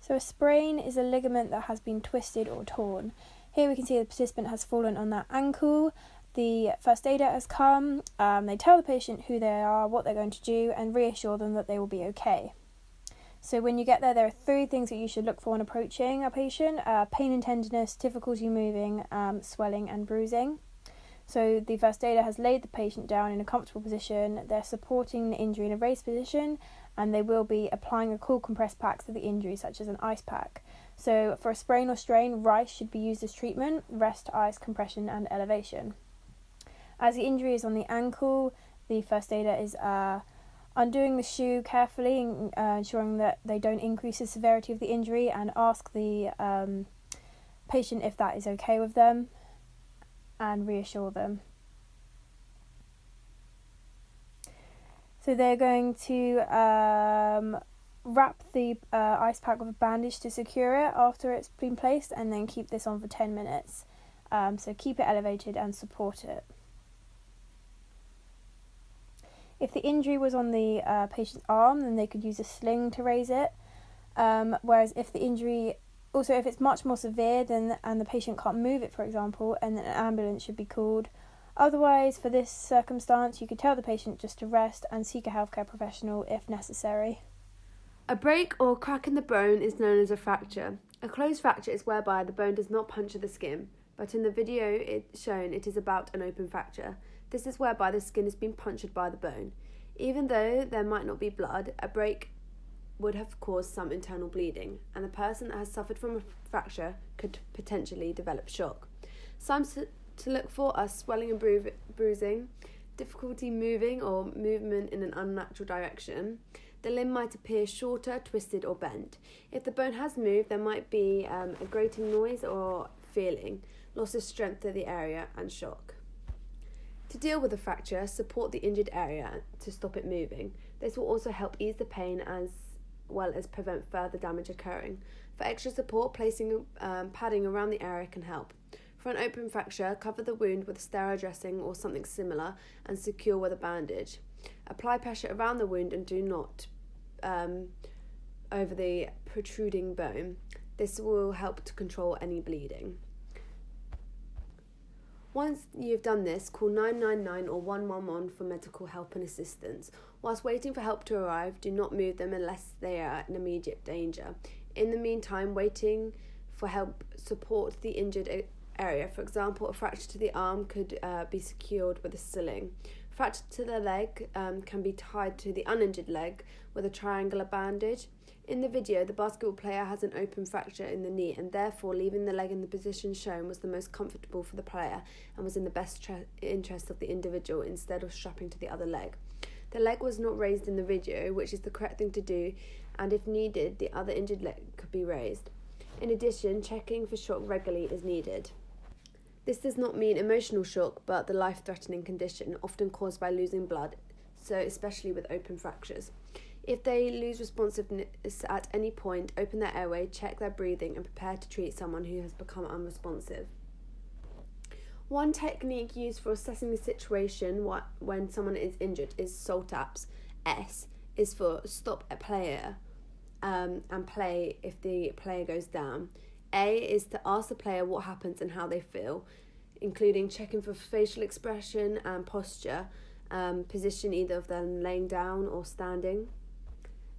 So a sprain is a ligament that has been twisted or torn. Here we can see the participant has fallen on that ankle. The first aider has come. They tell the patient who they are, what they're going to do, and reassure them that they will be okay. So when you get there are 3 things that you should look for when approaching a patient: pain and tenderness, difficulty moving, swelling and bruising. So the first aider has laid the patient down in a comfortable position. They're supporting the injury in a raised position, and they will be applying a cool compressed pack to the injury, such as an ice pack. So for a sprain or strain, rice should be used as treatment: rest, ice, compression and elevation. As the injury is on the ankle, the first aider is undoing the shoe carefully, ensuring that they don't increase the severity of the injury, and ask the patient if that is okay with them and reassure them. So they're going to wrap the ice pack with a bandage to secure it after it's been placed, and then keep this on for 10 minutes. So keep it elevated and support it. If the injury was on the patient's arm, then they could use a sling to raise it. Whereas if the injury, also if it's much more severe and the patient can't move it, for example, and then an ambulance should be called. Otherwise, for this circumstance, you could tell the patient just to rest and seek a healthcare professional if necessary. A break or crack in the bone is known as a fracture. A closed fracture is whereby the bone does not puncture the skin, but in the video it's shown it is about an open fracture. This is whereby the skin has been punctured by the bone. Even though there might not be blood, a break would have caused some internal bleeding, and the person that has suffered from a fracture could potentially develop shock. Signs to look for are swelling and bruising, difficulty moving or movement in an unnatural direction. The limb might appear shorter, twisted or bent. If the bone has moved, there might be a grating noise or feeling, loss of strength to the area and shock. To deal with a fracture, support the injured area to stop it moving. This will also help ease the pain as well as prevent further damage occurring. For extra support, placing padding around the area can help. For an open fracture, cover the wound with a sterile dressing or something similar and secure with a bandage. Apply pressure around the wound and do not over the protruding bone. This will help to control any bleeding. Once you've done this, call 999 or 111 for medical help and assistance. Whilst waiting for help to arrive, do not move them unless they are in immediate danger. In the meantime, waiting for help support the injured area. For example, a fracture to the arm could be secured with a sling. Fracture to the leg can be tied to the uninjured leg with a triangular bandage. In the video, the basketball player has an open fracture in the knee, and therefore leaving the leg in the position shown was the most comfortable for the player and was in the best interest of the individual instead of strapping to the other leg. The leg was not raised in the video, which is the correct thing to do, and if needed, the other injured leg could be raised. In addition, checking for shock regularly is needed. This does not mean emotional shock, but the life-threatening condition often caused by losing blood, so especially with open fractures. If they lose responsiveness at any point, open their airway, check their breathing, and prepare to treat someone who has become unresponsive. One technique used for assessing the situation when someone is injured is SALT-APS. S is for stop a player and play if the player goes down. A is to ask the player what happens and how they feel, including checking for facial expression and posture, position either of them laying down or standing.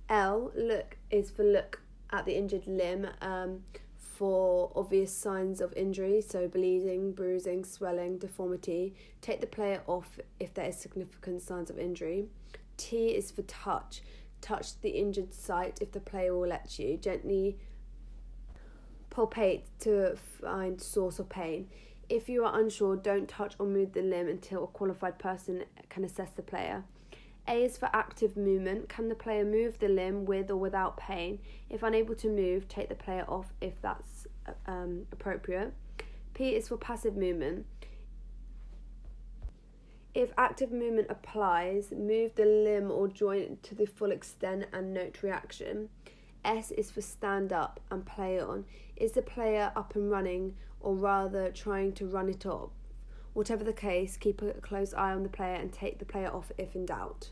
L, look, is for look at the injured limb for obvious signs of injury, so bleeding, bruising, swelling, deformity. Take the player off if there is significant signs of injury. T is for touch. Touch the injured site if the player will let you. Gently palpate to find source of pain. If you are unsure, don't touch or move the limb until a qualified person can assess the player. A is for active movement. Can the player move the limb with or without pain? If unable to move, take the player off if that's appropriate. P is for passive movement. If active movement applies, move the limb or joint to the full extent and note reaction. S is for stand up and play on. Is the player up and running or rather trying to run it off? Whatever the case, keep a close eye on the player and take the player off if in doubt.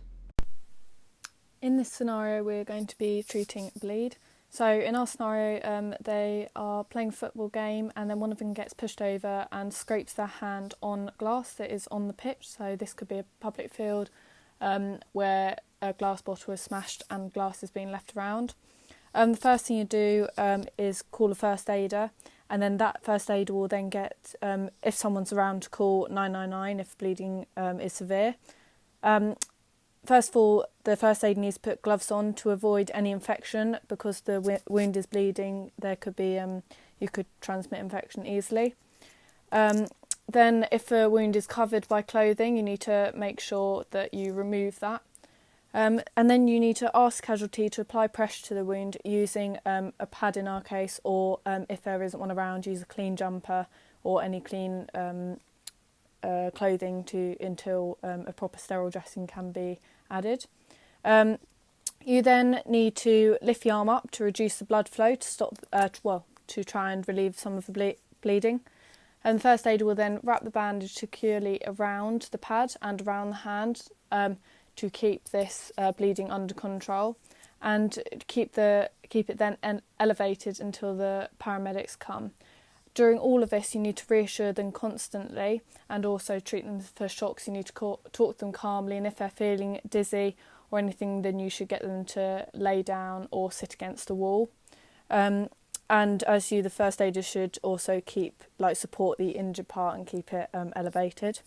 In this scenario, we're going to be treating bleed. So in our scenario, they are playing a football game and then one of them gets pushed over and scrapes their hand on glass that is on the pitch. So this could be a public field where a glass bottle is smashed and glass is being left around. The first thing you do is call a first aider, and then that first aider will then get, if someone's around, to call 999 if bleeding is severe. First of all, the first aider needs to put gloves on to avoid any infection, because the wound is bleeding. There could be you could transmit infection easily. Then if a wound is covered by clothing, you need to make sure that you remove that. And then you need to ask casualty to apply pressure to the wound using a pad in our case, or if there isn't one around, use a clean jumper or any clean clothing until a proper sterile dressing can be added. You then need to lift the arm up to reduce the blood flow to stop, to try and relieve some of the bleeding. And the first aider will then wrap the bandage securely around the pad and around the hand to keep this bleeding under control, and keep it then elevated until the paramedics come. During all of this, you need to reassure them constantly and also treat them for shocks. You need to talk to them calmly, and if they're feeling dizzy or anything, then you should get them to lay down or sit against a wall. And as the first aider should also support the injured part and keep it elevated.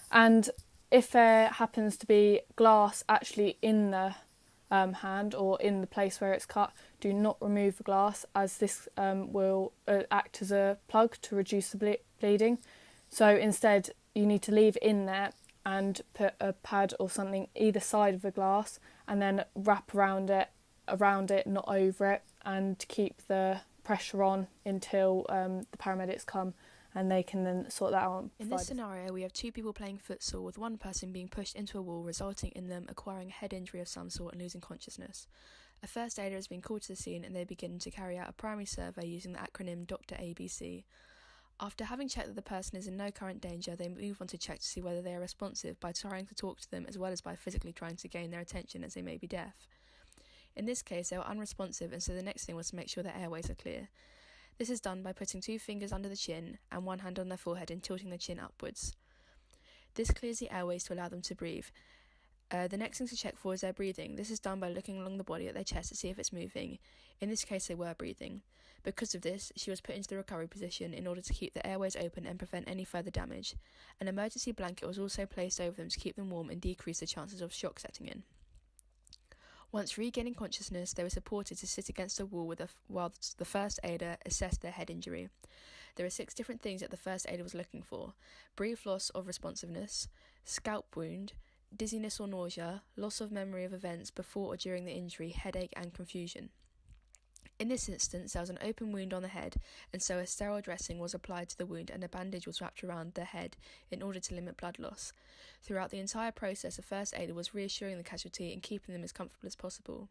And if there happens to be glass actually in the hand or in the place where it's cut, do not remove the glass, as this will act as a plug to reduce the bleeding. So instead, you need to leave it in there and put a pad or something either side of the glass, and then wrap around it, not over it, and keep the pressure on until the paramedics come, and they can then sort that out. In this scenario, we have two people playing futsal, with one person being pushed into a wall, resulting in them acquiring a head injury of some sort and losing consciousness. A first aider has been called to the scene, and they begin to carry out a primary survey using the acronym Dr. ABC. After having checked that the person is in no current danger, they move on to check to see whether they are responsive by trying to talk to them, as well as by physically trying to gain their attention, as they may be deaf. In this case, they were unresponsive, and so the next thing was to make sure their airways are clear. This is done by putting two fingers under the chin and one hand on their forehead and tilting the chin upwards. This clears the airways to allow them to breathe. The next thing to check for is their breathing. This is done by looking along the body at their chest to see if it's moving. In this case, they were breathing. Because of this, she was put into the recovery position in order to keep the airways open and prevent any further damage. An emergency blanket was also placed over them to keep them warm and decrease the chances of shock setting in. Once regaining consciousness, they were supported to sit against a wall while the first aider assessed their head injury. There are 6 different things that the first aider was looking for: brief loss of responsiveness, scalp wound, dizziness or nausea, loss of memory of events before or during the injury, headache and confusion. In this instance, there was an open wound on the head, and so a sterile dressing was applied to the wound and a bandage was wrapped around the head in order to limit blood loss. Throughout the entire process, the first aider was reassuring the casualty and keeping them as comfortable as possible.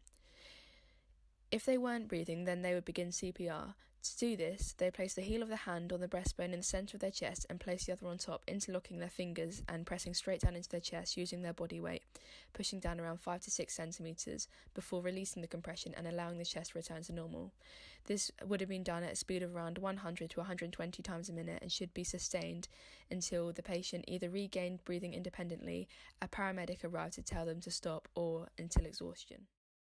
If they weren't breathing, then they would begin CPR. To do this, they placed the heel of the hand on the breastbone in the centre of their chest and placed the other on top, interlocking their fingers and pressing straight down into their chest using their body weight, pushing down around 5 to 6 centimetres before releasing the compression and allowing the chest to return to normal. This would have been done at a speed of around 100 to 120 times a minute and should be sustained until the patient either regained breathing independently, a paramedic arrived to tell them to stop, or until exhaustion.